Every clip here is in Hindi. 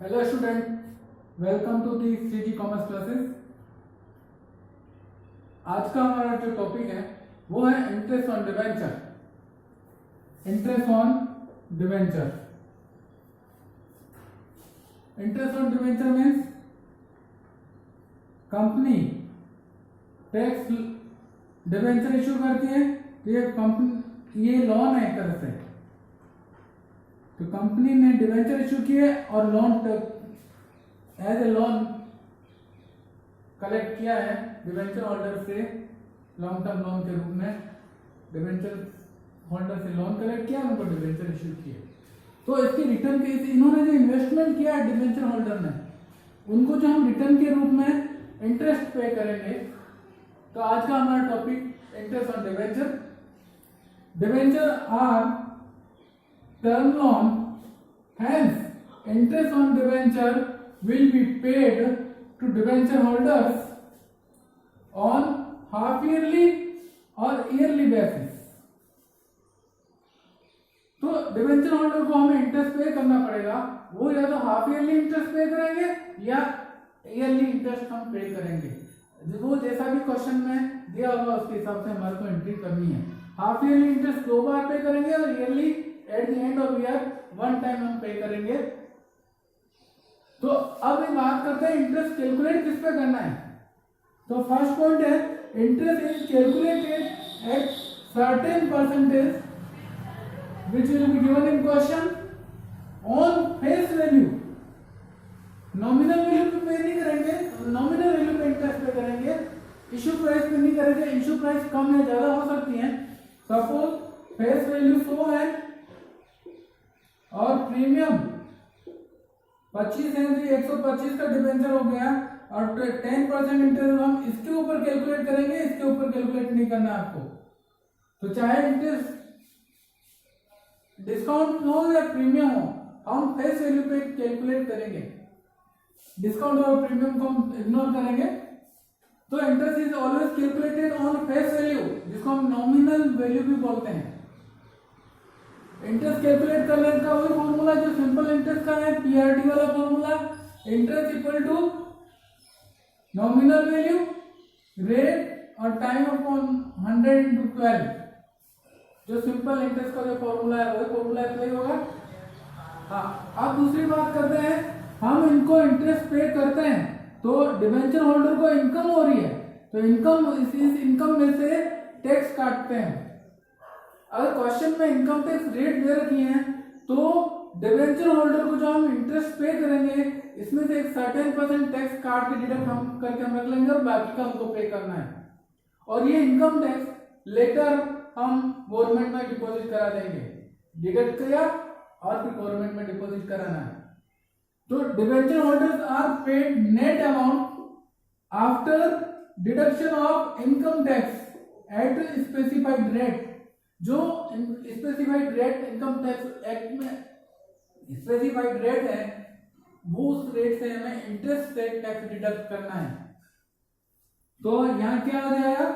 Hello student, welcome to the CG commerce classes. आज का हमारा जो टॉपिक है वो है interest on debenture. Interest on debenture interest on debenture means company tax debenture issue करती है तो ये लोन है एक तरह से। तो कंपनी ने डिवेंचर इशू किए और loan as a loan collect किया है डिवेंचर होल्डर से, लॉन्ग टर्म लोन के रूप में डिवेंचर होल्डर से लोन कलेक्ट किया, उनको डिवेंचर इशू किए। तो इसकी रिटर्न के इन्होंने जो इन्वेस्टमेंट किया है डिवेंचर होल्डर ने, उनको जो हम रिटर्न के रूप में इंटरेस्ट पे करेंगे। तो आज का हमारा topic interest on debenture. Debenture are term loan, hence interest on debenture will be paid to debenture holders on half yearly or yearly basis। तो डिवेंचर होल्डर को हमें इंटरेस्ट पे करना पड़ेगा, वो या तो हाफ ईयरली इंटरेस्ट पे करेंगे या ईयरली इंटरेस्ट हम पे करेंगे। वो जैसा भी क्वेश्चन में दिया होगा उसके हिसाब से हमारे को एंट्री करनी है। हाफ ईयरली इंटरेस्ट 2 बार पे करेंगे और yearly at the end of year 1 time हम पे करेंगे। तो अब ये बात करते हैं इंटरेस्ट कैलकुलेट किस पे करना है। तो फर्स्ट पॉइंट है interest is calculated at certain percentage which will be given in question on face value. Nominal value पे नहीं करेंगे, नॉमिनल वैल्यू पे इंटरेस्ट पे करेंगे, इशू प्राइस पे नहीं करेंगे। इशू प्राइस कम या ज्यादा हो सकती है। सपोज फेस वैल्यू 100 है और प्रीमियम 25 है तो 125 का डिबेंचर हो गया और 10% इंटरेस्ट हम इसके ऊपर कैलकुलेट करेंगे, इसके ऊपर कैलकुलेट नहीं करना आपको। तो चाहे इंटरेस्ट डिस्काउंट हो या प्रीमियम हो, हम फेस वैल्यू पे कैलकुलेट करेंगे। डिस्काउंट और प्रीमियम को हम इग्नोर करेंगे। तो interest is always calculated on face value, जिसको हम नॉमिनल वैल्यू भी बोलते हैं। इंटरेस्ट कैलकुलेट करने का वही फॉर्मूला जो सिंपल इंटरेस्ट का है, पीआरटी वाला formula. Interest equal to nominal value rate और टाइम अपॉन 100 into 12। जो सिंपल इंटरेस्ट का जो फॉर्मूला है वही फॉर्मूला अप्लाई होगा। हाँ, अब दूसरी बात करते हैं, हम इनको इंटरेस्ट पे करते हैं तो डिबेंचर होल्डर को इनकम हो रही है, तो इनकम इस इनकम में से टैक्स काटते हैं। अगर क्वेश्चन में इनकम टैक्स रेट दे रखी है तो डिबेंचर होल्डर को जो हम इंटरेस्ट पे करेंगे इसमें से एक सर्टेन परसेंट टैक्स काट के डिडक्ट हम करके हम रख लेंगे और बाकी का हमको पे करना है। और ये इनकम टैक्स लेटर हम गवर्नमेंट में डिपॉजिट करा देंगे। डिडक्ट किया और फिर गवर्नमेंट में डिपॉजिट कराना है। तो debenture holders are paid net amount after deduction of income tax at specified rate. जो specified rate income tax act में स्पेसिफाइड रेट है वो उस रेट से हमें इंटरेस्ट से टैक्स डिडक्ट करना है। तो यहां क्या आ जाएगा,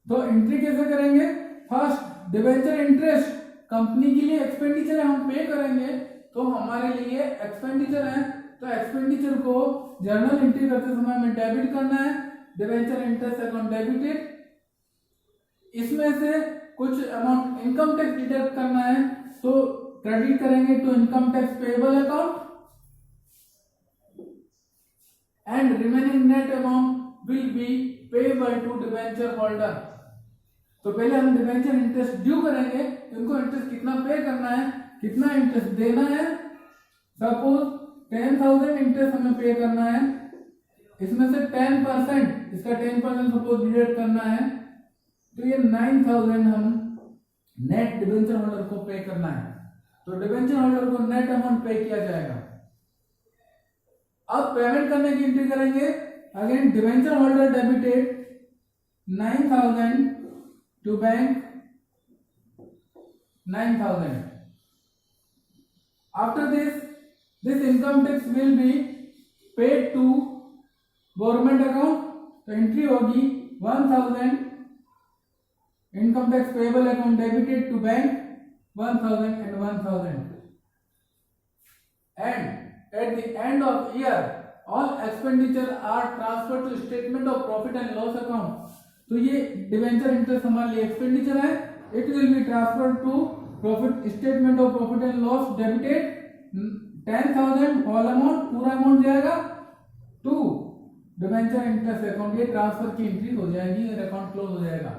तो एंट्री कैसे करेंगे। फर्स्ट डिबेंचर इंटरेस्ट कंपनी के लिए एक्सपेंडिचर है, हम पे करेंगे तो हमारे लिए एक्सपेंडिचर है। तो एक्सपेंडिचर को जर्नल एंट्री करते समय हमें डेबिट करना है। डिबेंचर इंटरेस्ट अकाउंट डेबिटेड, इसमें से कुछ अमाउंट इनकम टैक्स डिडक्ट करना है तो क्रेडिट करेंगे to income tax payable account and remaining net amount will be payable to debenture holder. तो पहले हम डिबेंचर इंटरेस्ट ड्यू करेंगे, इनको इंटरेस्ट कितना पे करना है, कितना इंटरेस्ट देना है। सपोज 10,000 इंटरेस्ट हमें पे करना है, इसमें से 10% इसका 10% सपोज डिडक्ट करना है तो ये 9,000 हम नेट डिबेंचर होल्डर को पे करना है। तो डिबेंचर होल्डर को नेट अमाउंट पे किया जाएगा। अब पेमेंट करने की एंट्री करेंगे। Again debenture holder debited 9,000 to bank 9,000। After this income tax will be paid to government account. तो एंट्री होगी 1,000 income tax payable account debited to bank 1,000 and 1,000 and at the end of year all expenditure are transferred to statement of profit and loss account. तो ये डिवेंचर इंटरेस्ट हमारे लिए एक्सपेंडिचर है, it will be transferred to profit statement of profit and loss, debited 10,000 all amount, पूरा अमाउंट जाएगा टू डिवेंचर इंटरेस्ट अकाउंट, ये ट्रांसफर की एंट्री हो जाएगी और अकाउंट क्लोज हो जाएगा।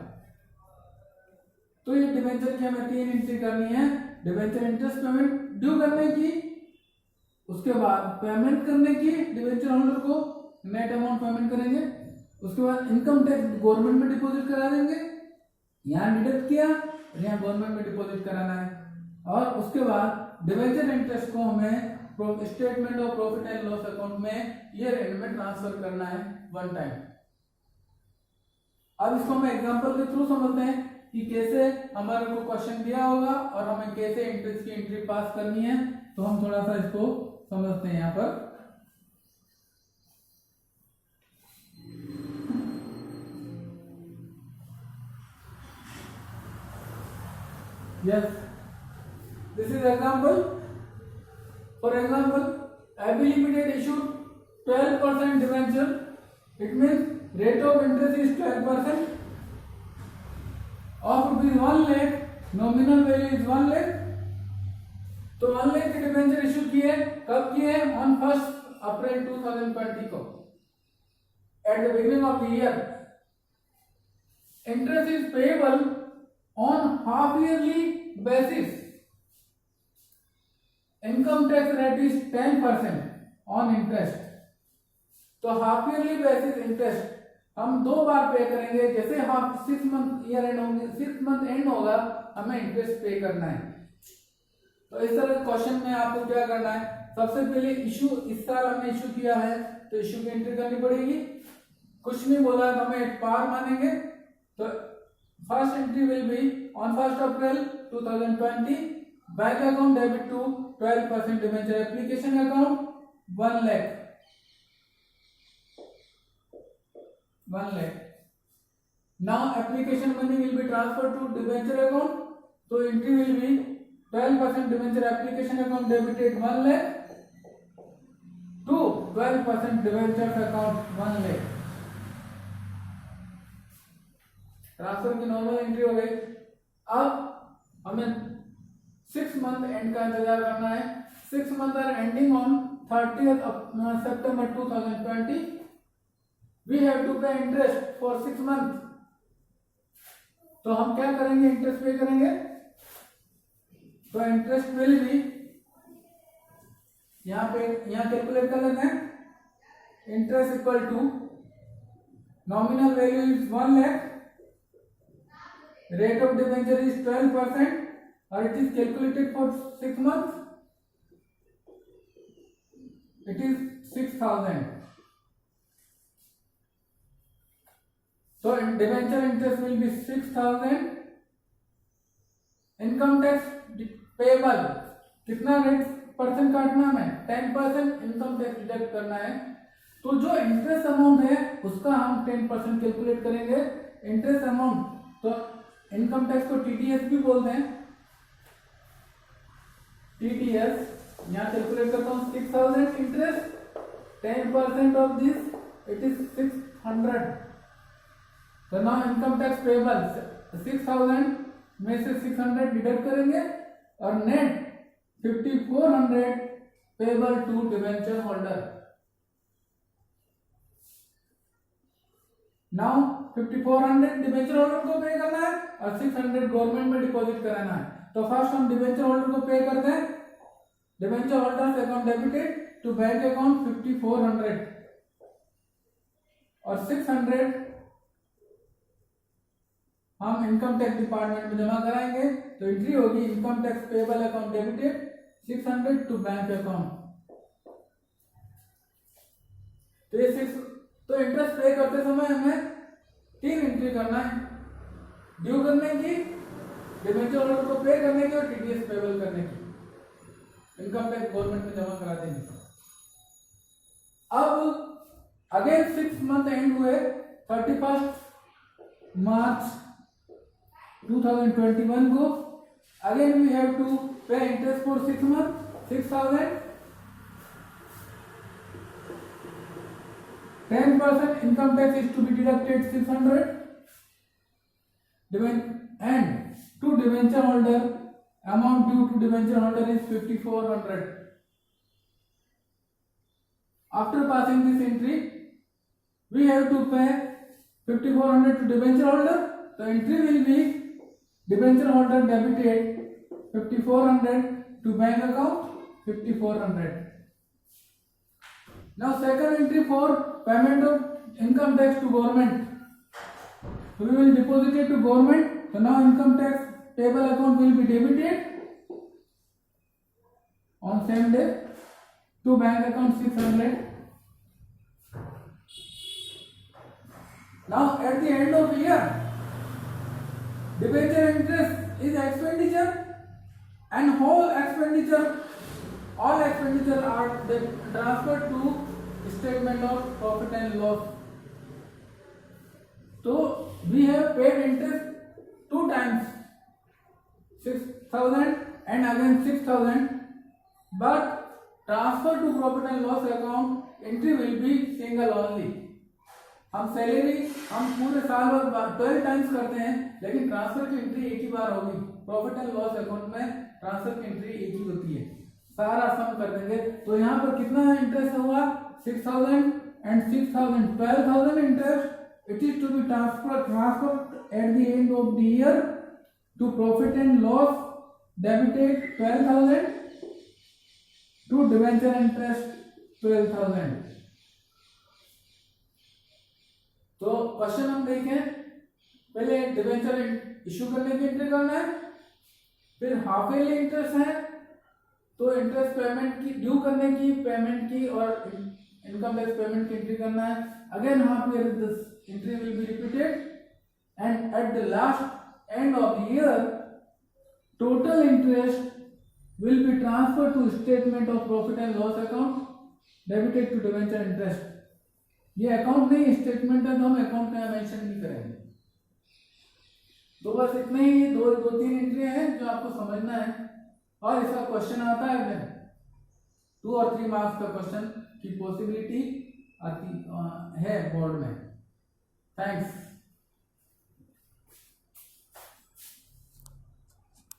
तो ये डिवेंचर की हमें 3 एंट्री करनी है, डिवेंचर इंटरेस्ट पेमेंट ड्यू करने की, उसके बाद पेमेंट करने की डिवेंचर होल्डर को, नेट अमाउंट पेमेंट करेंगे, उसके बाद इनकम टैक्स गवर्नमेंट में डिपॉजिट करा देंगे, यहाँ डिडक्ट किया और यहाँ गवर्नमेंट में डिपॉजिट कराना है, और उसके बाद डिवेंचर इंटरेस्ट को हमें statement of profit and loss account में ईयर एंड में ट्रांसफर करना है वन टाइम। अब इसको हम एग्जांपल के थ्रू समझते हैं कि कैसे हमारे को क्वेश्चन दिया होगा और हमें कैसे इंटरेस्ट की एंट्री पास करनी है। तो हम थोड़ा सा इसको समझते हैं यहाँ पर। Yes, this is example. For example, AB Limited issued 12% debenture. It means rate of interest is 12%. Of rupees 1 lakh, nominal value is 1 lakh. तो 1 लाख के डिबेंचर इशू किए, कब किए? ऑन 1 अप्रैल 2020 को, at the beginning of the year. Interest is payable on half yearly basis. Income tax rate is 10% on interest. तो हाफ ईयरली बेसिस इंटरेस्ट हम 2 बार पे करेंगे। जैसे हाफ 6 मंथ ईयर एंड होंगे, 6 मंथ एंड होगा, हमें इंटरेस्ट पे करना है। तो इस तरह क्वेश्चन में आपको क्या करना है, सबसे पहले इशू, इस साल हमने इशू किया है तो इशू की एंट्री करनी पड़ेगी। कुछ नहीं बोला तो हमें पार मानेंगे। तो first entry will be on 1 April 2020, bank account debit to 12% debenture application account 1 lakh. Now application money will be transferred to debenture account. So entry will be 12% debenture application account debited 1 lakh to 12% debenture account 1 lakh. Transfer की नॉर्मल एंट्री हो गई। अब हमें 6 मंथ एंड का इंतजार करना है। 6 month are ending on 30th September 2020. We have to pay interest for 6 months. तो हम क्या करेंगे, इंटरेस्ट पे करेंगे। तो इंटरेस्ट विल भी यहाँ कैलकुलेट कर लेते हैं। Interest equal to nominal value is 1 lakh, rate of debenture is 12% और it is calculated for 6 months. It is 6,000. So debenture interest will be 6,000. Income tax payable कितना रेट परसेंट काटना है, 10% इनकम टैक्स डिडक्ट करना है। तो जो इंटरेस्ट अमाउंट है उसका हम 10% कैलकुलेट करेंगे। इंटरेस्ट अमाउंट, तो इनकम टैक्स को टीडीएस भी बोलते हैं। टीडीएस यहाँ कैलकुलेट करता हूँ 6,000 interest, 10% of this it is 600। तो नाउ इनकम टैक्स पेएबल 6,000 में से 600 डिडक्ट करेंगे और net 5,400 payable to debenture holder. Now 5,400 debenture holder को पे करना है और 600 गवर्नमेंट में डिपॉजिट कराना है। तो फर्स्ट हम डिबेंचर होल्डर को पे करते हैं। Debenture holder account debited to bank account 5,400 और 600 हम इनकम टैक्स डिपार्टमेंट में जमा कराएंगे। तो एंट्री होगी income tax payable account debited 600 to bank account. तो ये 6, तो इंटरेस्ट पे करते समय हमें 3 एंट्री करना है, ड्यू करने की, डिबेंचर होल्डर को पे करने की और टीडीएस पेएबल करने की। इनकम टैक्स गवर्नमेंट में जमा करा देंगे। अब अगेन 6 मंथ एंड हुए 31 मार्च 2021 को। अगेन वी हैव टू पे interest for 6 months 6,000 10% income tax is to be deducted 600, and to debenture holder, amount due to debenture holder is 5400. After passing this entry, we have to pay 5400 to debenture holder. The entry will be debenture holder debited 5400 to bank account 5400. Now second entry for payment of income tax to government. So we will deposit it to government. So now income tax payable account will be debited on same day to bank account 600. Now at the end of year, debenture interest is expenditure, and all expenditure are transferred to statement of profit and loss. So we have paid interest 2 times, 6,000 and again 6,000, but transfer to profit and loss account entry will be single only. हम सैलरी हम पूरे साल भर 12 टाइम्स करते हैं, लेकिन ट्रांसफर की एंट्री एक ही बार होगी। प्रॉफिट एंड लॉस अकाउंट में ट्रांसफर की एंट्री एक ही होती है। सारा सम कर देंगे तो यहाँ पर कितना इंटरेस्ट हुआ, 6000 and 6000, 12,000 interest. It is to be transferred at the end of the year to profit and loss, debited 12,000 to debenture interest 12,000. तो क्वेश्चन हम देखें, पहले डिबेंचर इशू करने की एंट्री करना है, फिर हाफ ईयरली इंटरेस्ट है तो इंटरेस्ट पेमेंट की ड्यू करने की, पेमेंट की और इनकम टैक्स पेमेंट की एंट्री करना है। Again half year this entry will be repeated, and at the last end of the year total interest will be transfer to statement of profit and loss account debited to debenture interest. ये अकाउंट नहीं, स्टेटमेंट है तो हम अकाउंट में मेंशन नहीं करेंगे। तो बस इतने ही दो तीन एंट्री हैं जो आपको समझना है, और इसका क्वेश्चन आता है अगर 2 और 3 मार्क्स का क्वेश्चन की पॉसिबिलिटी आती है बोर्ड में। थैंक्स।